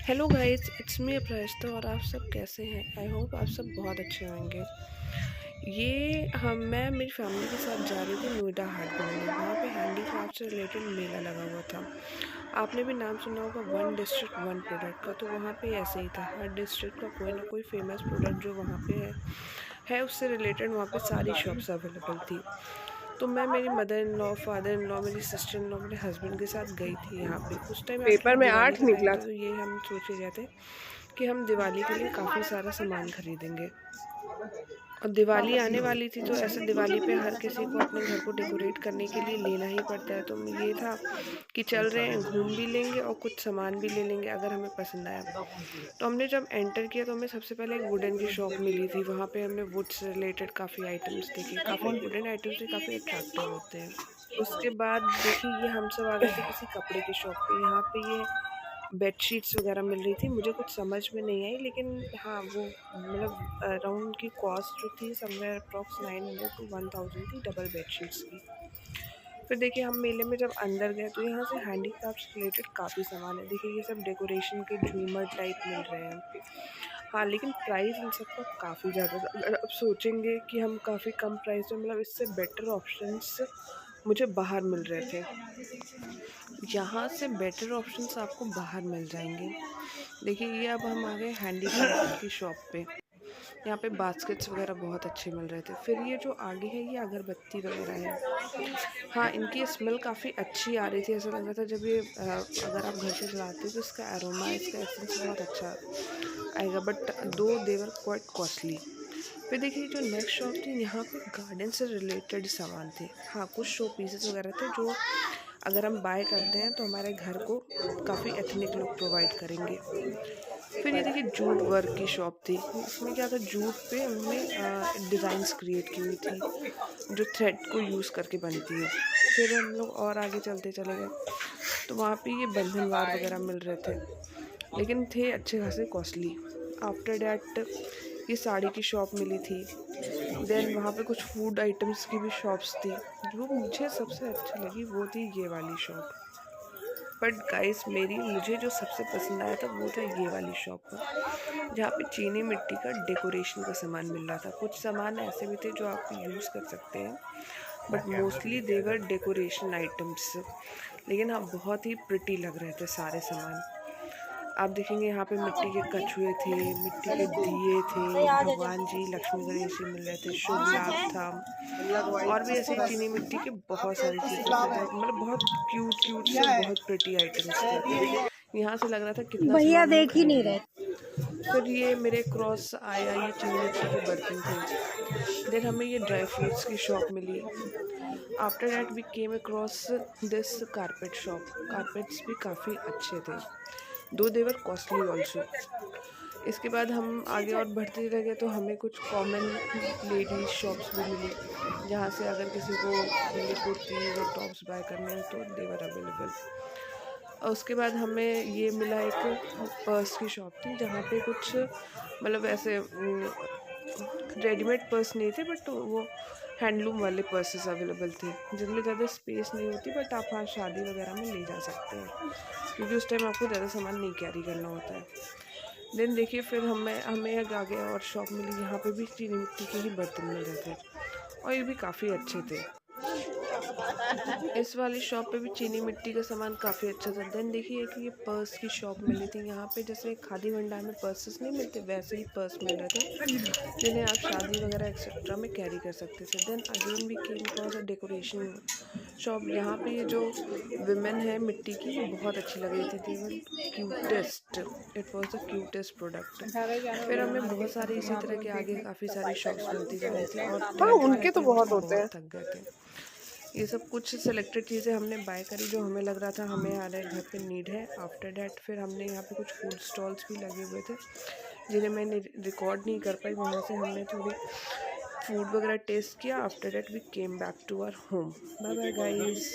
Hello guys, it's me अपराजिता। और आप सब कैसे हैं? आई होप आप सब बहुत अच्छे होंगे। ये मैं मेरी फैमिली के साथ जा रही थी नोएडा हाट घूमने। वहाँ पे हैंडीक्राफ्ट से रिलेटेड मेला लगा हुआ था। आपने भी नाम सुना होगा वन डिस्ट्रिक्ट वन प्रोडक्ट का। तो वहाँ पे ऐसे ही था, हर डिस्ट्रिक्ट का कोई ना कोई फेमस प्रोडक्ट जो वहाँ पे है उससे रिलेटेड वहाँ पे सारी शॉप्स अवेलेबल थी। तो मैं मेरी mother in law, father in law, मेरी सिस्टर इन लॉ, मेरे हस्बैंड के साथ गई थी यहाँ पे। उस टाइम पेपर एक्चुअली में दिवाली 8 का टाइम निकला था, था। तो ये हम सोच ही रहे थे कि हम दिवाली के लिए काफ़ी सारा सामान खरीदेंगे। और दिवाली आने वाली थी, तो ऐसे दिवाली पे हर किसी को अपने घर को डेकोरेट करने के लिए लेना ही पड़ता है। तो ये था कि चल रहे हैं, घूम भी लेंगे और कुछ सामान भी ले लेंगे अगर हमें पसंद आया। तो हमने जब एंटर किया तो हमें सबसे पहले एक वुडन की शॉप मिली थी। वहाँ पे हमने वुड से रिलेटेड काफ़ी आइटम्स देखे। काफ़ी वुडन आइटम्स भी काफ़ी अट्रैक्टिव होते हैं। उसके बाद देखिए, ये हम सब आ गए थे किसी कपड़े की शॉप पे। यहाँ पे ये बेडशीट्स वगैरह मिल रही थी। मुझे कुछ समझ में नहीं आई, लेकिन हाँ, वो मतलब अराउंड उनकी कॉस्ट जो थी समवेयर अप्रॉक्स 900 to 1000 थी डबल बेडशीट्स की। फिर देखिए, हम मेले में जब अंदर गए तो यहाँ से हैंडीक्राफ्ट से रिलेटेड काफ़ी सामान है। देखिए, ये सब डेकोरेशन के झूमर टाइप मिल रहे हैं। हाँ, लेकिन प्राइस इन सब का काफ़ी ज़्यादा था। अगर आप सोचेंगे कि हम काफ़ी कम प्राइस में, मतलब इससे बेटर ऑप्शंस मुझे बाहर मिल रहे थे। यहाँ से बेटर ऑप्शंस आपको बाहर मिल जाएंगे। देखिए, ये अब हम आ गए हैंडीक्राफ्ट की शॉप पे। यहाँ पे बास्केट्स वगैरह बहुत अच्छे मिल रहे थे। फिर ये जो आगे है, ये अगरबत्ती वगैरह है। हाँ, इनकी स्मेल काफ़ी अच्छी आ रही थी। ऐसा लग रहा था जब ये अगर आप घर पे जलाते हो तो इसका एरोमा, इसका एसेंस बहुत अच्छा आएगा। बट दो देवर क्वाइट कॉस्टली। फिर देखिए, जो नेक्स्ट शॉप थी, यहाँ पे गार्डन से रिलेटेड सामान थे। हाँ, कुछ शो पीसेस वगैरह थे जो अगर हम बाय करते हैं तो हमारे घर को काफ़ी एथनिक लुक प्रोवाइड करेंगे। फिर ये देखिए, जूट वर्क की शॉप थी। इसमें क्या था, जूट पे उन्होंने डिज़ाइंस क्रिएट की हुई थी जो थ्रेड को यूज़ करके बनती है। फिर हम लोग और आगे चलते चले गए तो वहाँ पे ये बंधनवार वगैरह मिल रहे थे, लेकिन थे अच्छे खासे कॉस्टली। आफ्टर डैट ये साड़ी की शॉप मिली थी। देन वहाँ पे कुछ फूड आइटम्स की भी शॉप्स थी। जो मुझे सबसे अच्छी लगी वो थी ये वाली शॉप। बट गाइस, मुझे जो सबसे पसंद आया था वो था ये वाली शॉप, जहाँ पे चीनी मिट्टी का डेकोरेशन का सामान मिल रहा था। कुछ सामान ऐसे भी थे जो आप यूज़ कर सकते हैं, but mostly their decoration items. लेकिन हाँ, बहुत ही प्रिटी लग रहे थे सारे सामान। आप देखेंगे यहाँ पे मिट्टी के कछुए थे, मिट्टी के दिए थे, भगवान जी, लक्ष्मी गणेश जी मिल रहे थे, शुभ लाभ था। और भी ऐसे चीनी मिट्टी के बहुत सारी चीज़ें थे, जो मतलब बहुत क्यूट क्यूट से और बहुत प्रिटी आइटम्स थे। यहाँ से लग रहा था कितना भैया सामान हम देख ही खरीद नहीं लें। रहे। फिर ये मेरे क्रॉस आया, ये चीनी मिट्टी के बर्तन थे। देन हमें ये ड्राई फ्रूट्स की शॉप मिली। After that we came across this carpet shop. Carpets भी काफ़ी अच्छे थे, दो देवर कॉस्टली ऑल्सो। इसके बाद हम आगे और बढ़ते रह गए तो हमें कुछ कॉमन लेडीज शॉप्स भी मिली, जहाँ से अगर किसी को मेनली कुर्तीज़ और टॉप्स बाय करने हैं तो देवर अवेलेबल। और उसके बाद हमें ये मिला, एक पर्स की शॉप थी जहाँ पे कुछ मतलब ऐसे रेडीमेड पर्स नहीं थे, बट वो हैंडलूम वाले पर्सेस अवेलेबल थे जिनमें ज़्यादा स्पेस नहीं होती, बट आप हाँ शादी वगैरह में ले जा सकते हैं, क्योंकि उस टाइम आपको ज़्यादा सामान नहीं कैरी करना होता है। देन देखिए, फिर हमें हमें आगे और शॉप मिली। यहाँ पे भी चीनी मिट्टी के ही बर्तन मिल रहे थे और ये भी काफ़ी अच्छे थे। इस वाली शॉप पे भी चीनी मिट्टी का सामान काफ़ी अच्छा था। देन देखिए, एक ये पर्स की शॉप मिली थी। यहाँ पे जैसे खादी भंडार में पर्सेस नहीं मिलते, वैसे ही पर्स मिल रहे थे जिन्हें आप शादी वगैरह एक्सेट्रा में कैरी कर सकते थे। Then again we came across a decoration shop. यहाँ पे ये जो विमेन है मिट्टी की, ये बहुत अच्छी लग रही थी। They were cutest, it was the cutest product. फिर हमें बहुत सारी इसी तरह के आगे काफ़ी सारी शॉप्स मिलती जा रही थी और हाँ, ठहरते उनके ठहरते तो हम बहुत लोग होते बहुत हैं। थक गए थे। ये सब कुछ सिलेक्टेड चीज़ें हमने बाय करी जो हमें लग रहा था हमें हमारे घर पे नीड है। आफ्टर डैट फिर हमने यहाँ पे कुछ फूड स्टॉल्स भी लगे हुए थे जिन्हें मैंने रिकॉर्ड नहीं कर पाई। वहाँ से हमने थोड़ी फूड वगैरह टेस्ट किया। After that we came back to our home. Bye bye guys.